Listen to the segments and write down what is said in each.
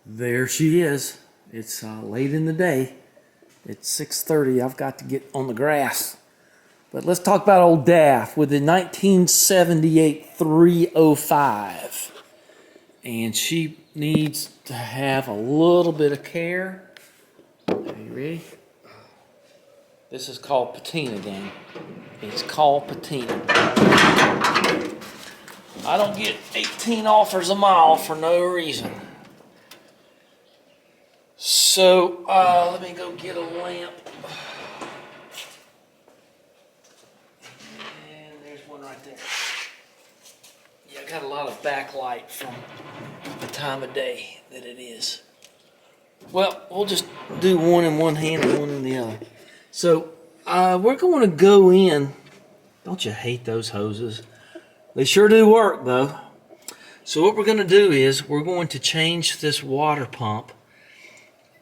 There she is. It's late in the day. It's 6:30. I've got to get on the grass. But let's talk about old Daff with the 1978 305. And she needs to have a little bit of care. Are you ready? This is called patina, gang. It's called patina. I don't get 18 offers a mile for no reason. So, let me go get a lamp. And there's one right there. Yeah, I got a lot of backlight from the time of day that it is. Well, we'll just do one in one hand and one in the other. So, we're going to go in. Don't you hate those hoses? They sure do work, though. So what we're going to do is we're going to change this water pump.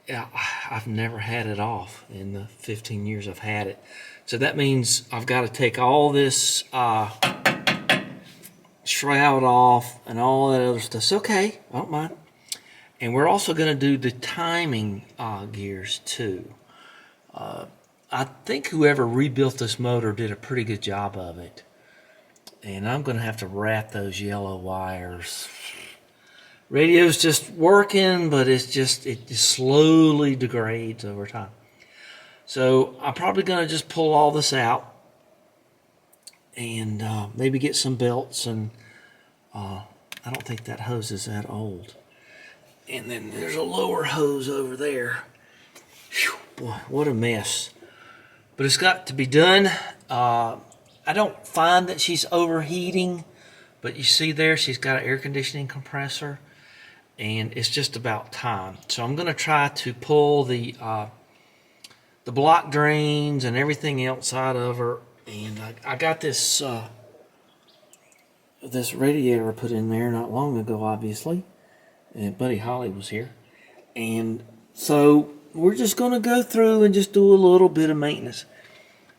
Yeah, I've never had it off in the 15 years I've had it. So that means I've got to take all this shroud off and all that other stuff. It's okay, I don't mind. And we're also going to do the timing gears too. I think whoever rebuilt this motor did a pretty good job of it. And I'm going to have to wrap those yellow wires. Radio's just working, but it just slowly degrades over time. So I'm probably going to just pull all this out and maybe get some belts. And I don't think that hose is that old. And then there's a lower hose over there. Whew, boy, what a mess. But it's got to be done. I don't find that she's overheating, but you see there she's got an air conditioning compressor, and it's just about time. So I'm going to try to pull the block drains and everything else out of her, and I got this this radiator put in there not long ago, obviously, and Buddy Holly was here, and so we're just going to go through and just do a little bit of maintenance.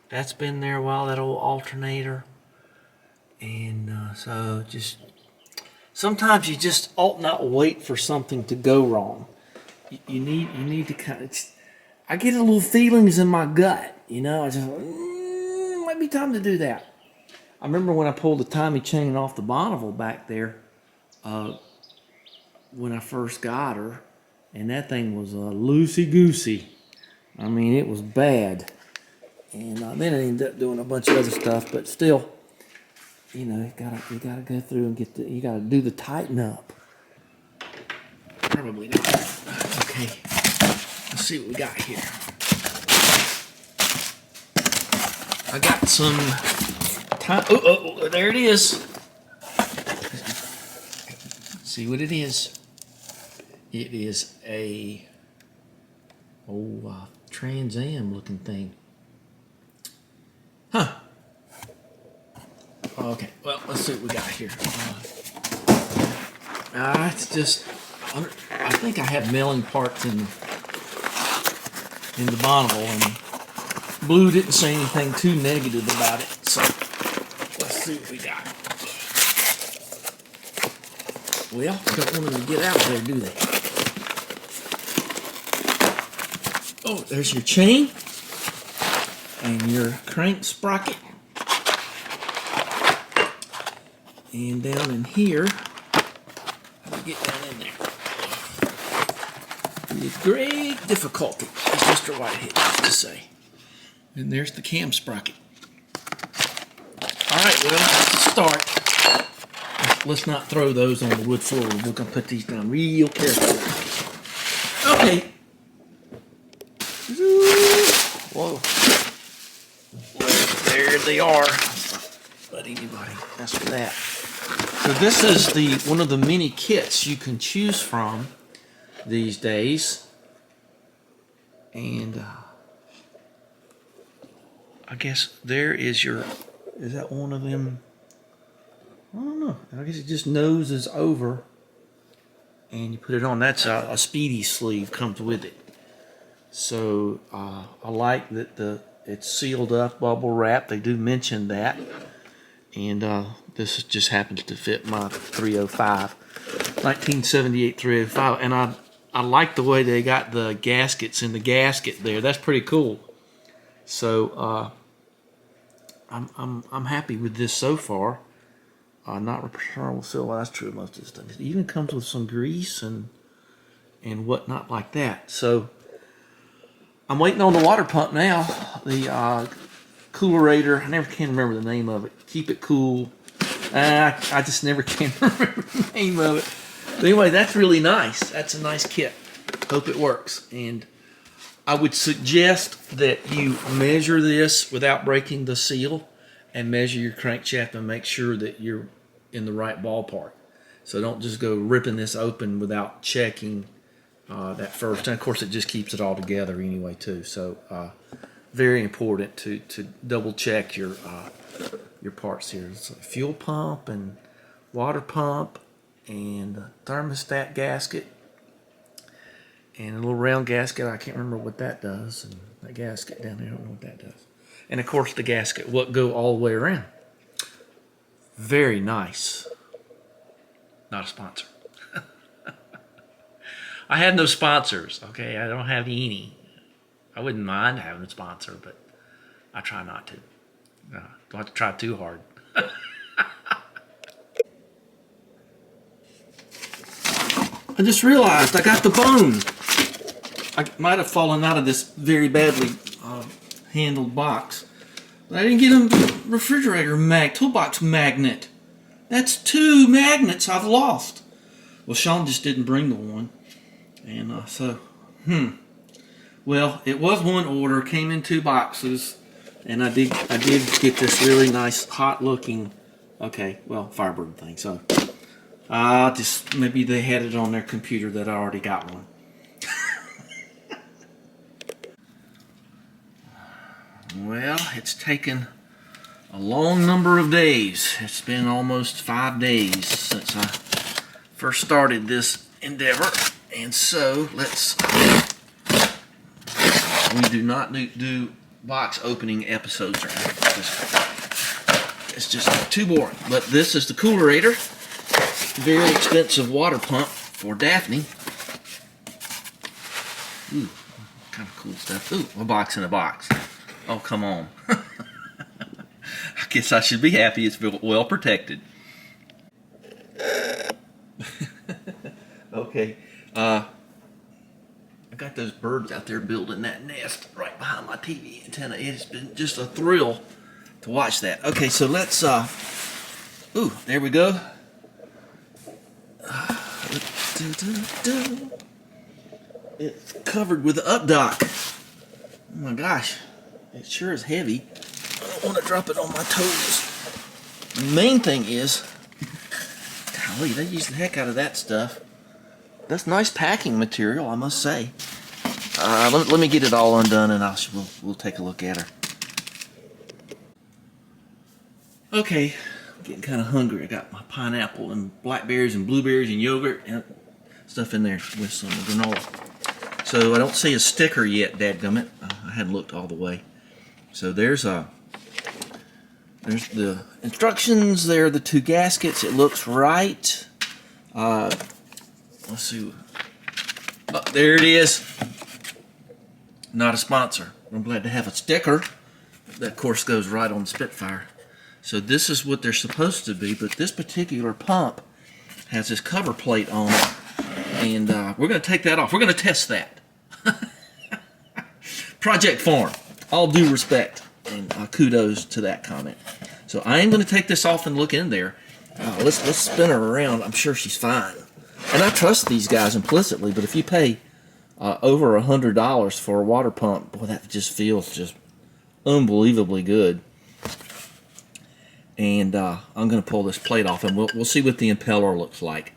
That's been there a while, that old alternator. And so just, sometimes you just ought not wait for something to go wrong. You need to kind of, I get a little feelings in my gut, you know, I just, might be time to do that. I remember when I pulled the timing chain off the Bonneville back there, when I first got her, and that thing was loosey-goosey. I mean, it was bad. And then I ended up doing a bunch of other stuff, but still, you know, you gotta go through and you gotta do the tighten up. Probably not. Okay, let's see what we got here. I got some time. Oh, there it is. See what it is. It is a Trans Am looking thing. Huh. Okay, well, let's see what we got here. It's just, I think I have milling parts in the Bonneville, and Blue didn't say anything too negative about it, so let's see what we got. Well, don't want them to get out there, do they? Oh, there's your chain and your crank sprocket. And down in here, how do you get down in there? With great difficulty, as Mr. Whitehead used to say. And there's the cam sprocket. All right, well, let's start. Let's not throw those on the wood floor. We're going to put these down real carefully. Okay. Whoa. There they are. But anybody, that's for that. So this is one of the many kits you can choose from these days. And I guess there is is that one of them? I don't know. I guess it just noses over and you put it on. That's a Speedy sleeve comes with it. So I like that it's sealed up, bubble wrap. They do mention that. And this just happens to fit my 305, 1978 305. And I like the way they got the gaskets in the gasket there. That's pretty cool. So I'm happy with this so far. Not repairable silver. That's true of most of this stuff. It even comes with some grease and whatnot like that. So I'm waiting on the water pump now. The coolerator. I never can remember the name of it. Keep it cool. I just never can remember the name of it. But anyway, that's really nice. That's a nice kit. Hope it works. And I would suggest that you measure this without breaking the seal, and measure your crankshaft and make sure that you're in the right ballpark. So don't just go ripping this open without checking that first. And of course, it just keeps it all together anyway too. So very important to double check your parts here. It's a fuel pump and water pump and a thermostat gasket and a little round gasket. I can't remember what that does. And that gasket down there, I don't know what that does. And of course the gasket will go all the way around. Very nice. Not a sponsor. I have no sponsors, okay? I don't have any. I wouldn't mind having a sponsor, but I try not to. Don't have to try too hard. I just realized I got the bone. I might have fallen out of this very badly handled box, but I didn't get a refrigerator toolbox magnet. That's 2 magnets I've lost. Well, Sean just didn't bring the one, and well, it was one order, came in 2 boxes, and I did get this really nice hot looking Firebird thing. So just maybe they had it on their computer that I already got one. Well, it's taken a long number of days. It's been almost 5 days since I first started this endeavor. And so we do not do box opening episodes or anything. It's just too boring. But this is the coolerator. Very expensive water pump for Daphne. Ooh, kind of cool stuff. Ooh, a box in a box. Oh, come on. I guess I should be happy it's well protected. Okay. I got those birds out there building that nest right behind my TV antenna. It's been just a thrill to watch that. Okay, so let's, ooh, there we go. It's covered with updock. Oh my gosh. It sure is heavy. I don't want to drop it on my toes. The main thing is, golly, they use the heck out of that stuff. That's nice packing material, I must say. Let me get it all undone, and we'll take a look at her. Okay, I'm getting kind of hungry. I got my pineapple and blackberries and blueberries and yogurt and stuff in there with some granola. So I don't see a sticker yet, dadgummit. I hadn't looked all the way. So there's the instructions. There are the 2 gaskets. It looks right. Let's see. Oh, there it is. Not a sponsor. I'm glad to have a sticker. That, of course, goes right on the Spitfire. So this is what they're supposed to be, but this particular pump has this cover plate on it, and we're going to take that off. We're going to test that. Project Farm. All due respect, and kudos to that comment. So I am going to take this off and look in there. Let's spin her around. I'm sure she's fine. And I trust these guys implicitly, but if you pay over $100 for a water pump, boy, that just feels just unbelievably good. And I'm going to pull this plate off, and we'll see what the impeller looks like.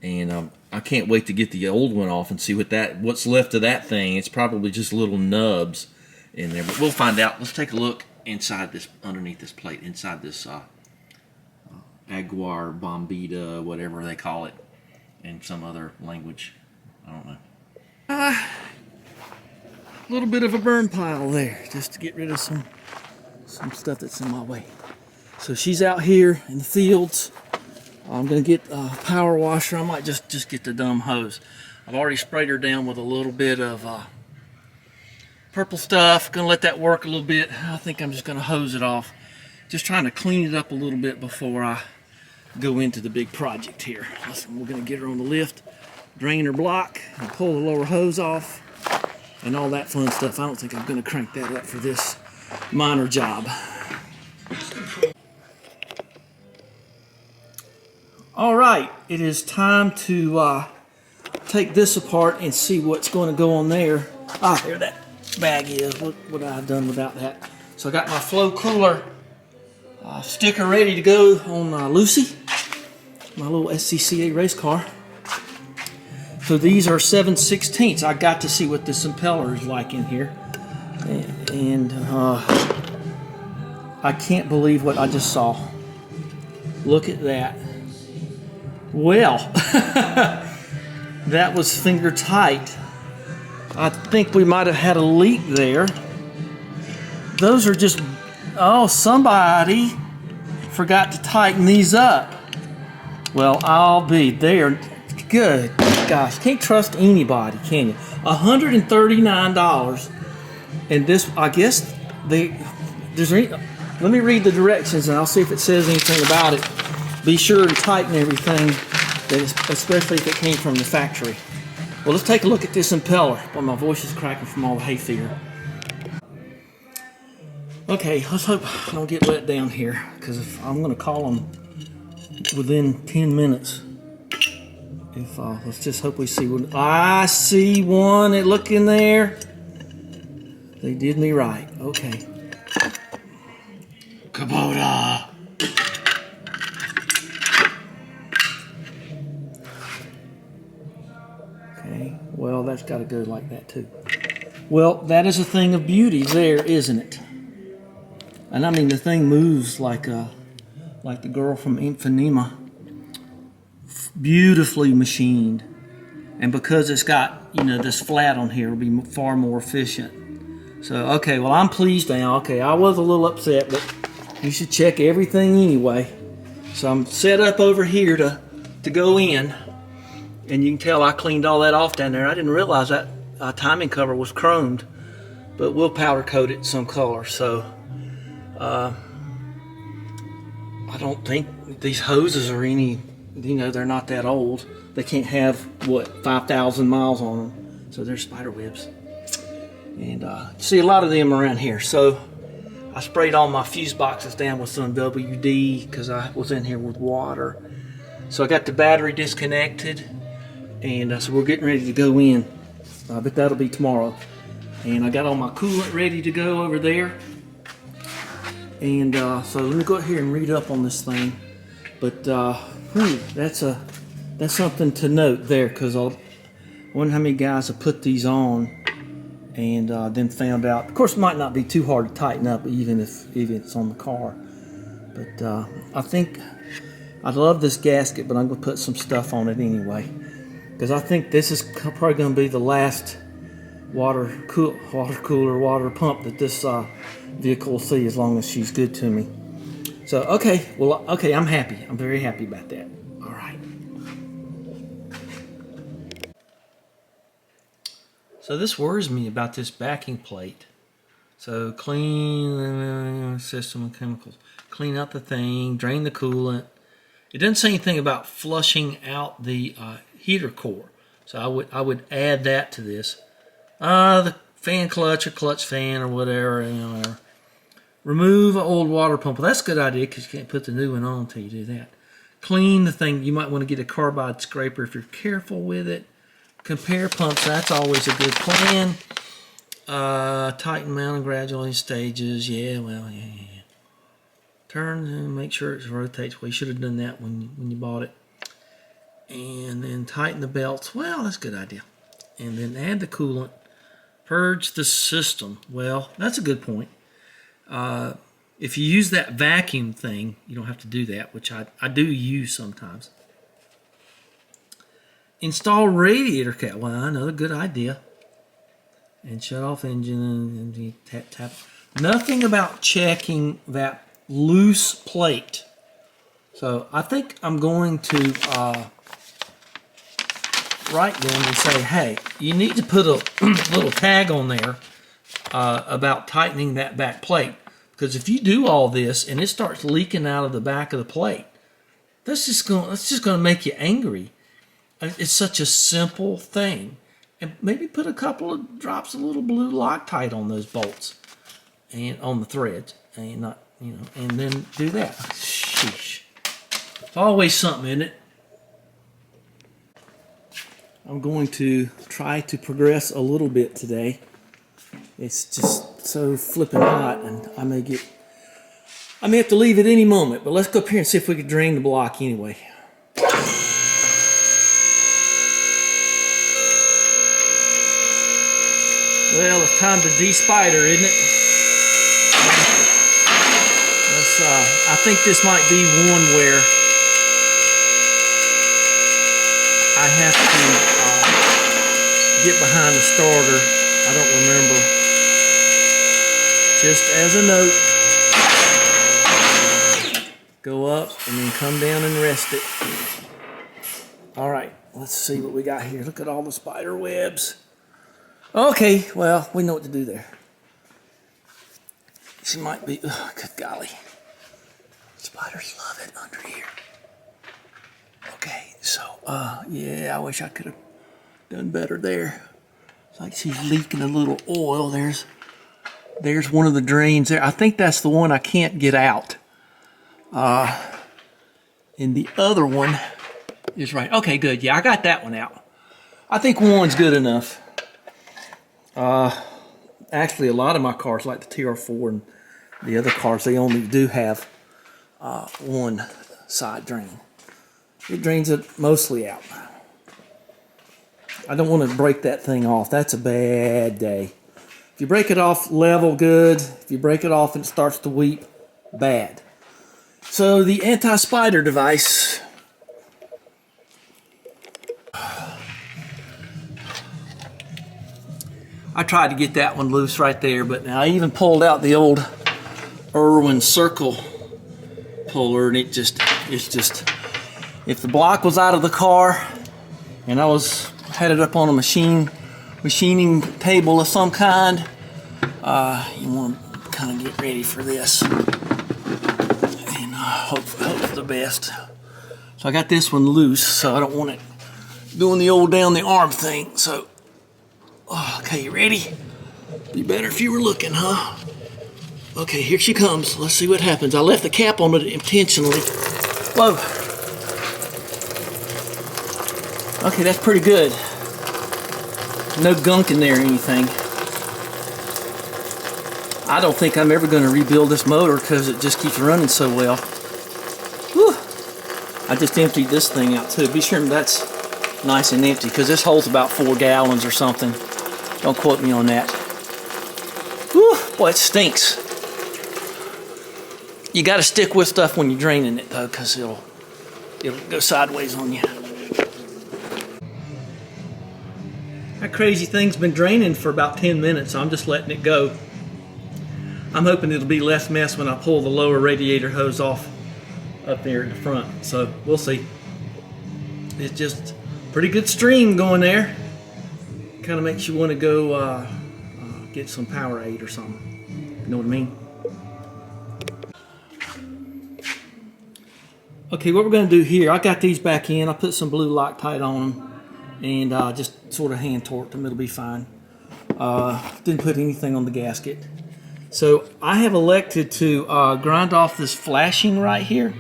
And I can't wait to get the old one off and see what's left of that thing. It's probably just little nubs in there, but we'll find out. Let's take a look inside this, underneath this plate, inside this Aguar, Bombita, whatever they call it, in some other language. I don't know. A little bit of a burn pile there, just to get rid of some stuff that's in my way. So she's out here in the fields I'm gonna get a power washer. I might just get the dumb hose. I've already sprayed her down with a little bit of purple stuff. Gonna let that work a little bit. I think I'm just gonna hose it off. Just trying to clean it up a little bit before I go into the big project here. Listen, we're gonna get her on the lift, drain her block, and pull the lower hose off, and all that fun stuff. I don't think I'm gonna crank that up for this minor job. All right, it is time to take this apart and see what's going to go on there. There that bag is. What would I have done without that? So I got my FlowKooler sticker ready to go on Lucy, my little SCCA race car. So these are 7/16. I got to see what this impeller is like in here, and I can't believe what I just saw. Look at that. Well, that was finger tight. I think we might have had a leak there. Those are just, oh, somebody forgot to tighten these up. Well, I'll be there. Good gosh, can't trust anybody, can you? $139, and this, I guess let me read the directions and I'll see if it says anything about it. Be sure to tighten everything, especially if it came from the factory. Well, let's take a look at this impeller. Boy, my voice is cracking from all the hay fever. Okay, let's hope I don't get let down here, because if I'm going to call them within 10 minutes. Let's just hope we see one. I see one. Look in there. They did me right. Okay. Kubota. Okay, well, that's got to go like that too. Well, that is a thing of beauty there, isn't it? And I mean, the thing moves like the girl from Infinima. Beautifully machined. And because it's got, this flat on here, it'll be far more efficient. So, okay, well, I'm pleased now. Okay, I was a little upset, but you should check everything anyway. So I'm set up over here to go in. And you can tell I cleaned all that off down there. I didn't realize that timing cover was chromed, but we'll powder coat it some color. So I don't think these hoses are any, they're not that old. They can't have, 5,000 miles on them. So they're spider webs. And see a lot of them around here. So I sprayed all my fuse boxes down with some WD because I was in here with water. So I got the battery disconnected. And so we're getting ready to go in. I bet that'll be tomorrow. And I got all my coolant ready to go over there. And so let me go ahead and read up on this thing. But that's something to note there, because I wonder how many guys have put these on and then found out. Of course, it might not be too hard to tighten up, even if it's on the car. But I think I love this gasket, but I'm going to put some stuff on it anyway. Because I think this is probably going to be the last water cooler, water pump that this vehicle will see, as long as she's good to me. So, okay, well, okay, I'm happy. I'm very happy about that. All right. So this worries me about this backing plate. So clean system of chemicals. Clean out the thing, drain the coolant. It doesn't say anything about flushing out the heater core, so I would add that to this. The fan clutch or clutch fan or whatever, remove an old water pump. Well, that's a good idea, because you can't put the new one on until you do that. Clean the thing. You might want to get a carbide scraper if you're careful with it. Compare pumps. That's always a good plan. Tighten mounting gradually in stages. Yeah. Turn and make sure it rotates. Well, you should have done that when you bought it. And then tighten the belts. Well, that's a good idea. And then add the coolant. Purge the system. Well, that's a good point. If you use that vacuum thing, you don't have to do that, which I do use sometimes. Install radiator cap. Well, another good idea. And shut off engine and tap. Nothing about checking that loose plate So I think I'm going to write them and say, hey, you need to put a little tag on there about tightening that back plate. Because if you do all this and it starts leaking out of the back of the plate, that's just going to make you angry. It's such a simple thing. And maybe put a couple of drops of little blue Loctite on those bolts and on the threads, and not, and then do that. Sheesh. It's always something, isn't it? I'm going to try to progress a little bit today. It's just so flipping hot, and I may have to leave at any moment, but let's go up here and see if we can drain the block anyway. Well, it's time to de-spider, isn't it? I think this might be one where I have to get behind the starter. I don't remember. Just as a note, go up and then come down and rest it. All right, let's see what we got here. Look at all the spider webs. Okay, well, we know what to do there. She might be, good golly. Spiders love it under here. Okay, so, yeah, I wish I could have done better there. It's like she's leaking a little oil. There's one of the drains there. I think that's the one I can't get out. And the other one is right. Okay, good. Yeah, I got that one out. I think one's good enough. Actually, a lot of my cars, like the TR4 and the other cars, they only do have one side drain. It drains it mostly out. I don't want to break that thing off. That's a bad day. If you break it off level, good. If you break it off and it starts to weep, bad. So the anti-spider device. I tried to get that one loose right there, but now I even pulled out the old Irwin circle puller, and it's just, if the block was out of the car and I had it up on a machining table of some kind, you want to kind of get ready for this and hope for the best. So I got this one loose, so I don't want it doing the old down the arm thing. So, okay, you ready? Be better if you were looking, huh? Okay, here she comes. Let's see what happens. I left the cap on it intentionally. Whoa. Okay, that's pretty good. No gunk in there or anything. I don't think I'm ever going to rebuild this motor because it just keeps running so well. Whew. I just emptied this thing out too. Be sure that's nice and empty because this holds about 4 gallons or something. Don't quote me on that. Whew, boy, it stinks. You got to stick with stuff when you're draining it though, because it'll go sideways on you. That crazy thing's been draining for about 10 minutes, so I'm just letting it go. I'm hoping it'll be less mess when I pull the lower radiator hose off up there at the front. So we'll see. It's just pretty good stream going there. Kind of makes you want to go get some Powerade or something. You know what I mean? Okay, what we're going to do here, I got these back in. I put some blue Loctite on them and just sort of hand torqued them. It'll be fine. Didn't put anything on the gasket. So I have elected to grind off this flashing right here.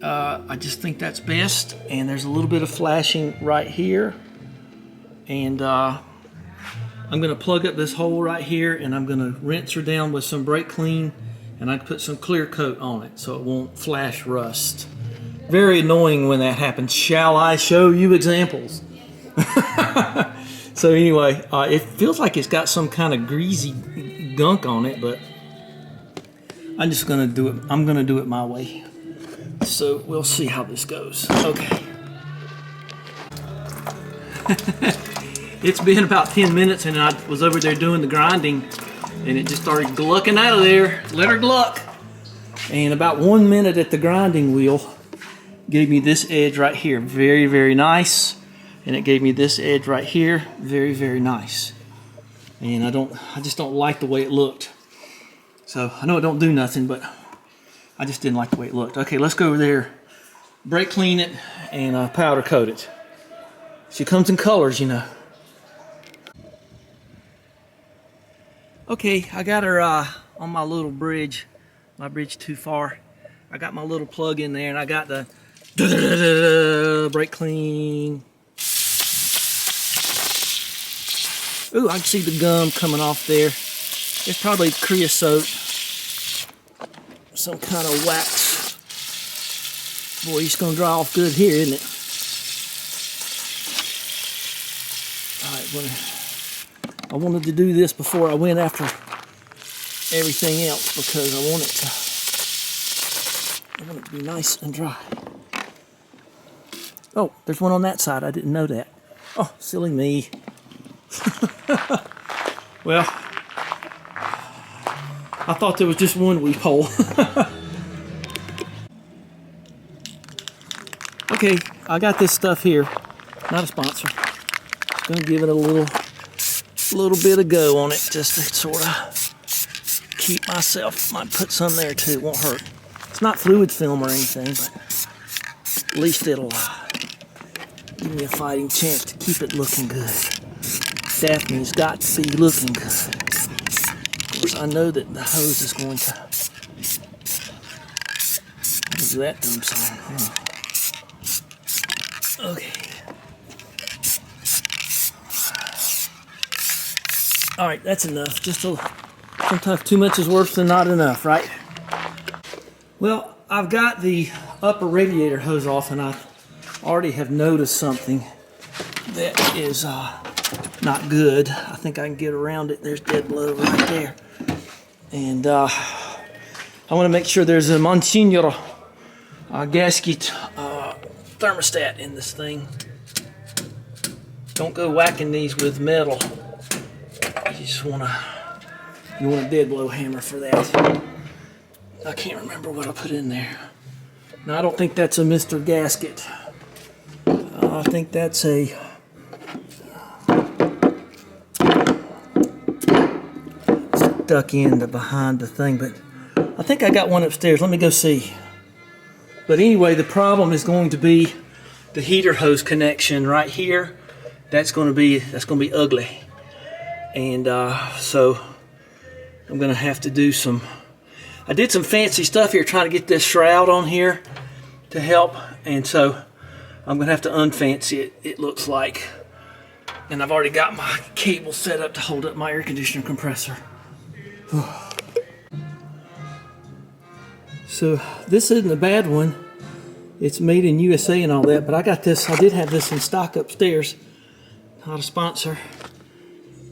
I just think that's best. And there's a little bit of flashing right here. And I'm going to plug up this hole right here, and I'm going to rinse her down with some brake clean, and I can put some clear coat on it so it won't flash rust. Very annoying when that happens. Shall I show you examples? So anyway, it feels like it's got some kind of greasy gunk on it, but I'm just going to do it. I'm going to do it my way. So we'll see how this goes. Okay. It's been about 10 minutes and I was over there doing the grinding and it just started glucking out of there. Let her gluck. And about 1 minute at the grinding wheel, gave me this edge right here, very, very nice. And it gave me this edge right here, very, very nice. And I just don't like the way it looked. So I know it don't do nothing, but I just didn't like the way it looked. Okay, let's go over there, brake clean it, and powder coat it. She comes in colors, you know. Okay, I got her on my little bridge. My bridge too far. I got my little plug in there, and I got the brake clean. Ooh, I can see the gum coming off there. It's probably creosote. Some kind of wax. Boy, it's gonna dry off good here, isn't it? Alright, I wanted to do this before I went after everything else because I want it to be nice and dry. Oh, there's one on that side. I didn't know that. Oh, silly me. Well, I thought there was just one weep hole. Okay, I got this stuff here. Not a sponsor. Just gonna give it a little bit of go on it, just to sort of keep myself. Might put some there too. Won't hurt. It's not fluid film or anything, but at least it'll give me a fighting chance to keep it looking good. Daphne's got to be looking good. Of course, I know that the hose is going to do that dumb sound. Okay. All right, that's enough. Sometimes too much is worse than not enough, right? Well, I've got the upper radiator hose off, and I already have noticed something that is not good. I think I can get around it. There's dead blow right there. And I want to make sure there's a Monsignor gasket thermostat in this thing. Don't go whacking these with metal. You want a dead blow hammer for that. I can't remember what I put in there. No, I don't think that's a Mr. Gasket. I think that's a stuck in behind the thing, but I think I got one upstairs. Let me go see. But anyway, the problem is going to be the heater hose connection right here. That's going to be ugly, and so I'm going to have to do some. I did some fancy stuff here trying to get this shroud on here to help, and so I'm going to have to unfancy it. It looks like, and I've already got my cable set up to hold up my air conditioner compressor. So this isn't a bad one. It's made in USA and all that, but I got this. I did have this in stock upstairs. Not a sponsor.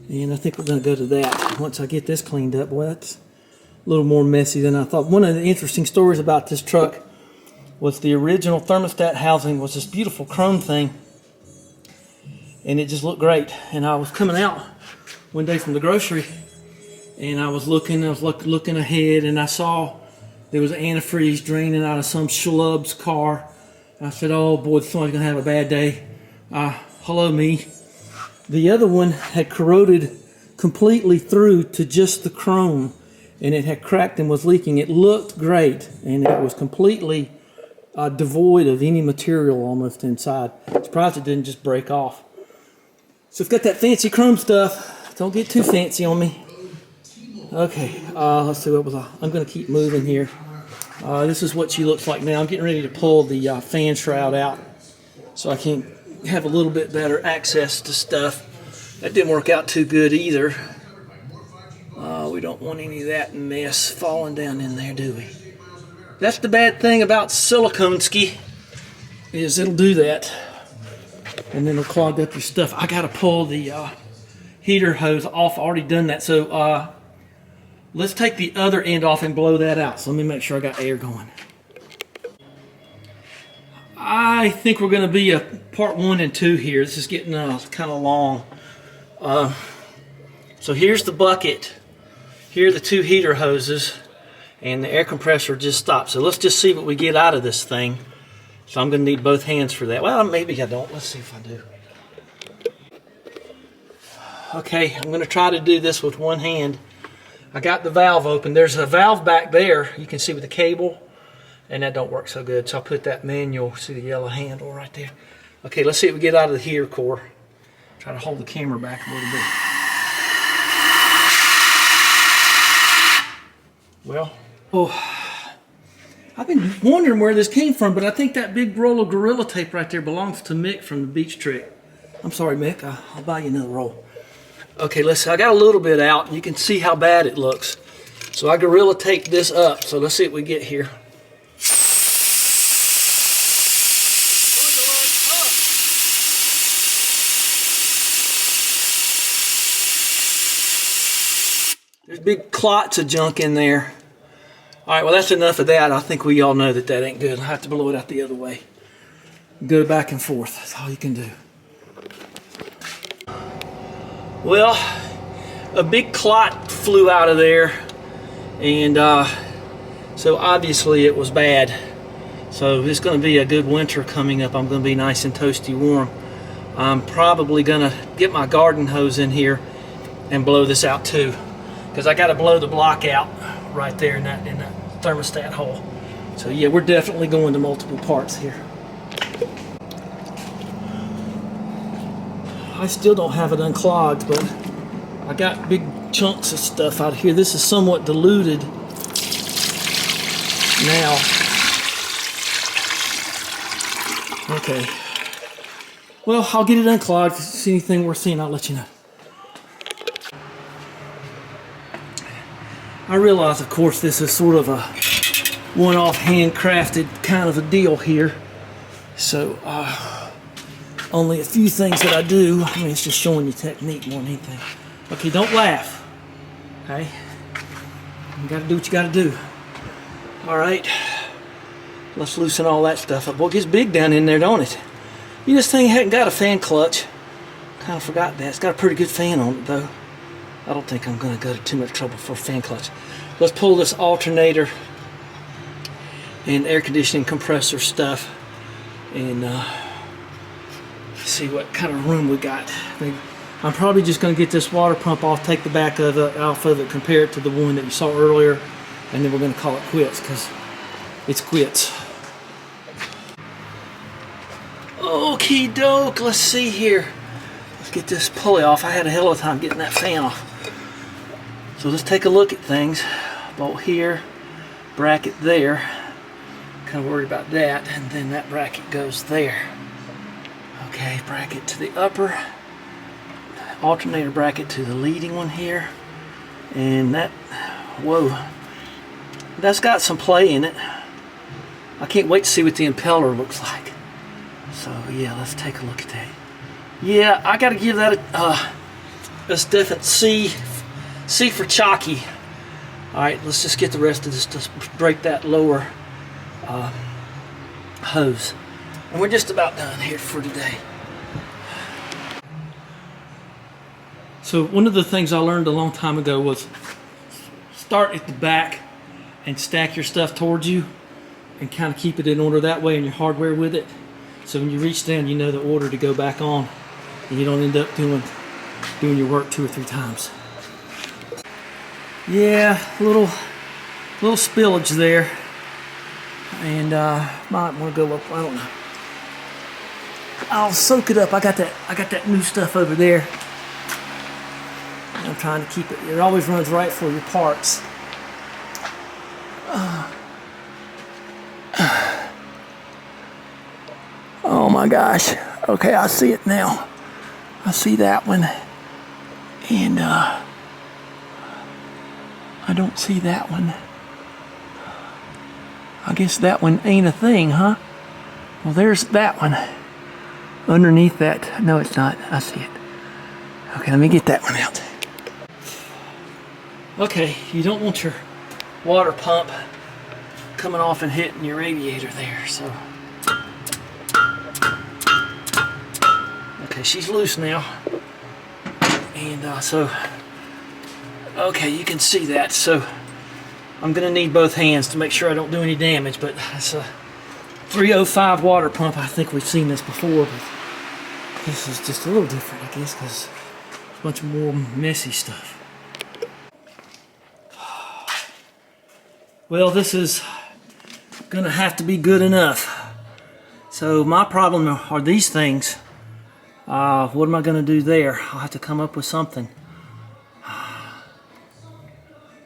And I think we're going to go to that once I get this cleaned up. Well, that's a little more messy than I thought. One of the interesting stories about this truck was the original thermostat housing was this beautiful chrome thing, and it just looked great. And I was coming out one day from the grocery, and I was looking ahead, and I saw there was an antifreeze draining out of some schlub's car. And I said, oh boy, somebody's gonna have a bad day. Hello me. The other one had corroded completely through to just the chrome, and it had cracked and was leaking. It looked great, and it was completely devoid of any material almost inside. Surprised it didn't just break off. So it's got that fancy chrome stuff. Don't get too fancy on me. Okay, let's see, what was I'm going to keep moving here. This is what she looks like now. I'm getting ready to pull the fan shroud out so I can have a little bit better access to stuff. That didn't work out too good either. We don't want any of that mess falling down in there, do we? That's the bad thing about silicone ski, is it'll do that. And then it'll clog up your stuff. I got to pull the heater hose off. I already done that. So let's take the other end off and blow that out. So let me make sure I got air going. I think we're going to be a part 1 and 2 here. This is getting kind of long. So here's the bucket. Here are the 2 heater hoses, and the air compressor just stopped. So let's just see what we get out of this thing, So I'm going to need both hands for that. Well, maybe I don't. Let's see if I do. Okay, I'm going to try to do this with one hand. I got the valve open. There's a valve back there, you can see with the cable, and that don't work so good. So I'll put that manual, see the yellow handle right there. Okay, let's see if we get out of the here core. Try to hold the camera back a little bit. Well, I've been wondering where this came from, but I think that big roll of Gorilla Tape right there belongs to Mick from the Beach Trick. I'm sorry, Mick. I'll buy you another roll. Okay, let's see. I got a little bit out, and you can see how bad it looks. So I Gorilla Taped this up. So let's see what we get here. There's big clots of junk in there. All right, well, that's enough of that. I think we all know that that ain't good. I have to blow it out the other way. Go back and forth. That's all you can do. Well, a big clot flew out of there, and so obviously it was bad. So it's going to be a good winter coming up. I'm going to be nice and toasty warm. I'm probably going to get my garden hose in here and blow this out too, because I got to blow the block out right there in that thermostat hole. So yeah, we're definitely going to multiple parts here. I still don't have it unclogged, but I got big chunks of stuff out here. This is somewhat diluted now. Okay. Well, I'll get it unclogged. If you see anything worth seeing, I'll let you know. I realize, of course, this is sort of a one-off handcrafted kind of a deal here. So, only a few things that I do. I mean, it's just showing you technique more than anything. Okay, don't laugh. Okay? You gotta do what you gotta do. Alright. Let's loosen all that stuff up. Boy, it gets big down in there, don't it? This thing hadn't got a fan clutch. Kind of forgot that. It's got a pretty good fan on it, though. I don't think I'm gonna go to too much trouble for a fan clutch. Let's pull this alternator and air conditioning compressor stuff and see what kind of room we got. I'm probably just going to get this water pump off, take the back of it off of it, compare it to the one that you saw earlier, and then we're going to call it quits, because it's quits. Okie doke, let's see here. Let's get this pulley off. I had a hell of a time getting that fan off. So let's take a look at things. Bolt here, bracket there. Kind of worried about that, and then that bracket goes there. Okay, bracket to the upper, alternator bracket to the leading one here, and that, whoa, that's got some play in it. I can't wait to see what the impeller looks like. So yeah, let's take a look at that. Yeah, I got to give that a definite C for chalky. All right, let's just get the rest of this to break that lower hose. And we're just about done here for today. So one of the things I learned a long time ago was start at the back and stack your stuff towards you and kind of keep it in order that way, and your hardware with it. So when you reach down, you know the order to go back on, and you don't end up doing your work 2 or 3 times. Yeah, little spillage there, and might want to go up. I don't know. I'll soak it up. I got that new stuff over there. I'm trying to keep it. It always runs right for your parts. Oh my gosh. Okay, I see it now. I see that one. And I don't see that one. I guess that one ain't a thing, huh? Well, there's that one. Underneath that. No, it's not. I see it. Okay, let me get that one out. Okay, you don't want your water pump coming off and hitting your radiator there, so. Okay, she's loose now. And okay, you can see that. So I'm gonna need both hands to make sure I don't do any damage, but that's 305 water pump. I think we've seen this before, but this is just a little different, I guess, because it's a bunch more messy stuff. Well, this is gonna have to be good enough. So my problem are these things. What am I gonna do there? I'll have to come up with something.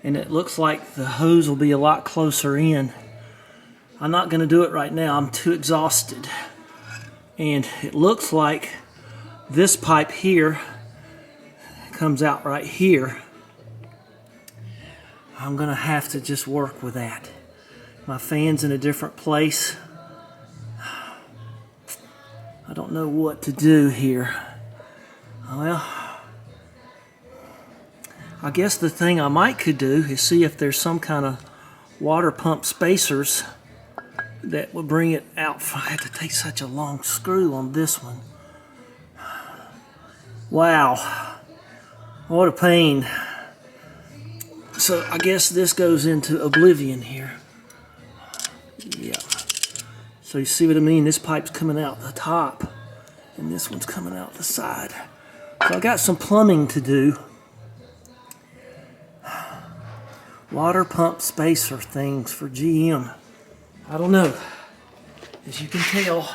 And it looks like the hose will be a lot closer in. I'm not gonna do it right now, I'm too exhausted. And it looks like this pipe here comes out right here. I'm gonna have to just work with that. My fan's in a different place. I don't know what to do here. Well, I guess the thing I might could do is see if there's some kind of water pump spacers that would bring it out. I had to take such a long screw on this one. Wow, what a pain. So I guess this goes into oblivion here. Yeah. So you see what I mean? This pipe's coming out the top, and this one's coming out the side. So I got some plumbing to do. Water pump spacer things for GM. I don't know. As you can tell,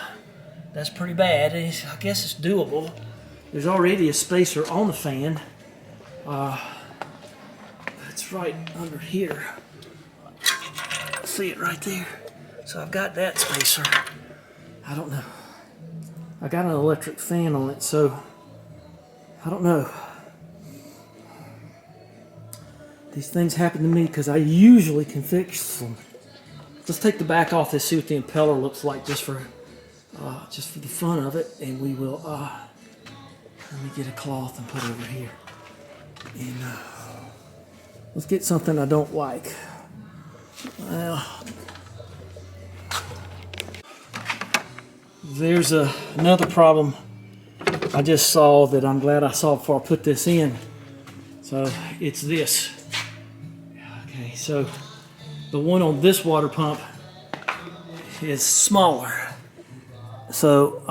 that's pretty bad. I guess it's doable. There's already a spacer on the fan. It's right under here. See it right there? So I've got that spacer. I don't know. I got an electric fan on it, so I don't know. These things happen to me because I usually can fix them. Let's take the back off this, see what the impeller looks like just for the fun of it, and we will. Let me get a cloth and put it over here, and let's get something I don't like. Well, there's another problem I just saw that I'm glad I saw before I put this in. So it's this. Okay, so the one on this water pump is smaller. So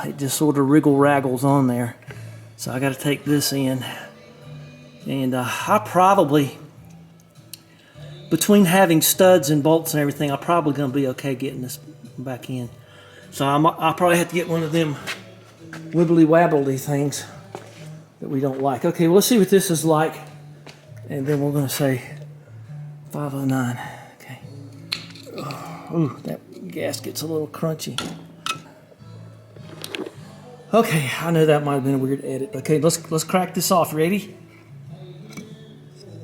it just sort of wriggle-raggles on there. So I got to take this in. And I probably, between having studs and bolts and everything, I'm probably going to be okay getting this back in. So I'll probably have to get one of them wibbly-wabbly things that we don't like. Okay, well, let's see what this is like. And then we're going to say 509. Okay. Ooh, that gas gets a little crunchy. Okay, I know that might have been a weird edit. Okay, let's crack this off. Ready?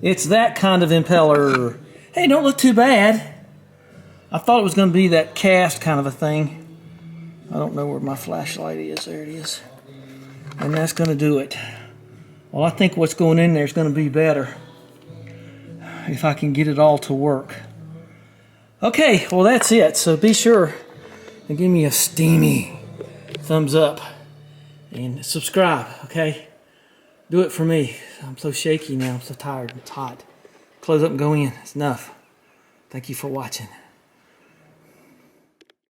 It's that kind of impeller. Hey, don't look too bad. I thought it was going to be that cast kind of a thing. I don't know where my flashlight is. There it is. And that's going to do it. Well, I think what's going in there is going to be better if I can get it all to work. Okay, well, that's it. So be sure and give me a steamy thumbs up and subscribe, okay? Do it for me. I'm so shaky now. I'm so tired. It's hot. Close up and go in. It's enough. Thank you for watching.